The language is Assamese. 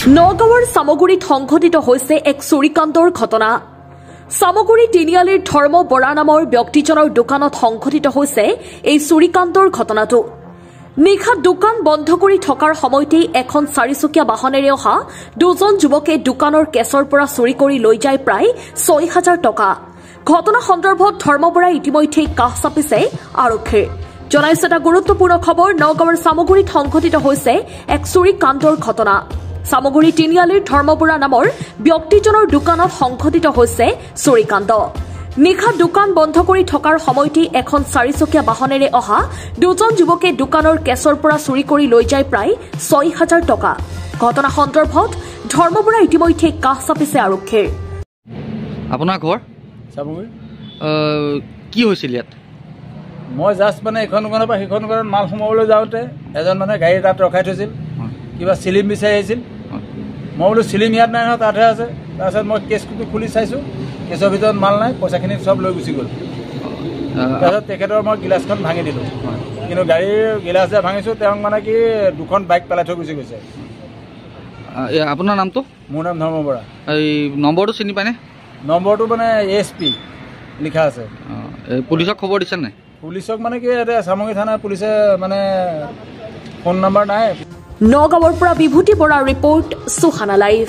নগাঁৱৰ সামগুৰিত সংঘটিত হৈছে এক চুৰিকাণ্ডৰ ঘটনা। সামগুৰি তিনিআলিৰ ধৰ্ম বৰা নামৰ ব্যক্তিজনৰ দোকানত সংঘটিত হৈছে এই চুৰিকাণ্ডৰ ঘটনাটো। নিশা দোকান বন্ধ কৰি থকাৰ সময়তেই এখন চাৰিচকীয়া বাহনেৰে অহা দুজন যুৱকে দোকানৰ কেছৰ পৰা চুৰি কৰি লৈ যায় প্ৰায় ৬,০০০ টকা। ঘটনা সন্দৰ্ভত ধৰ্ম বৰাই ইতিমধ্যে কাষ চাপিছে আৰক্ষীৰ। জনাইছে এটা গুৰুত্বপূৰ্ণ খবৰ। নগাঁৱৰ সামগুৰিত সংঘটিত হৈছে এক চুৰিকাণ্ডৰ ঘটনা। সামগুৰি তিনিআলিৰ ধৰ্ম বৰা নামৰ ব্যক্তিজনৰ দোকানত সংঘটিত হৈছে চুৰিকাণ্ড। নিশা দোকান বন্ধ কৰি থকাৰ সময়তেই এখন চাৰিচকীয়া বাহনেৰে অহা দুজন যুৱকে দোকানৰ কেছৰ পৰা চুৰি কৰি লৈ যায় প্ৰায় ৬,০০০ টকা। ঘটনা সন্দৰ্ভত ধৰ্ম বৰাই ইতিমধ্যে কাষ চাপিছে আৰক্ষীৰ। আপোনাৰ ঘৰ সামগুৰি কি হৈছিল ইয়াত? মই জাষ্ট মানে এখন দোকানৰ পৰা সেইখন দোকানত মাল সোমাবলৈ যাওঁতে এজন মানে গাড়ী তাত ৰখাই থৈছিল, কিবা চিলিম বিচাৰি আহিছিল। মই বোলো চিলিম ইয়াত নাই নহয়, তাতহে আছে। তাৰপিছত মই কেছটো খুলি চাইছোঁ, কেছৰ ভিতৰত মাল নাই, পইচাখিনি চব লৈ গুচি গ'ল। তাৰপিছত তেখেতৰ মই গিলাচখন ভাঙি দিলোঁ, কিন্তু গাড়ীৰ গিলাচ যে ভাঙিছোঁ তেওঁক মানে কি দুখন বাইক পেলাই থৈ গুচি গৈছে। আপোনাৰ নামটো? মোৰ নাম ধৰ্ম বৰা। এই নম্বৰটো চিনি পায়নে? নম্বৰটো মানে SP লিখা আছে। পুলিচক খবৰ দিছে নাই? পুলিচক মানে কি এতিয়া চামগুৰি থানাৰ পুলিচে মানে ফোন নম্বৰ নাই। নগাঁৱৰ পৰা বিভূতি বৰাৰ ৰিপৰ্ট, সুহানা লাইভ।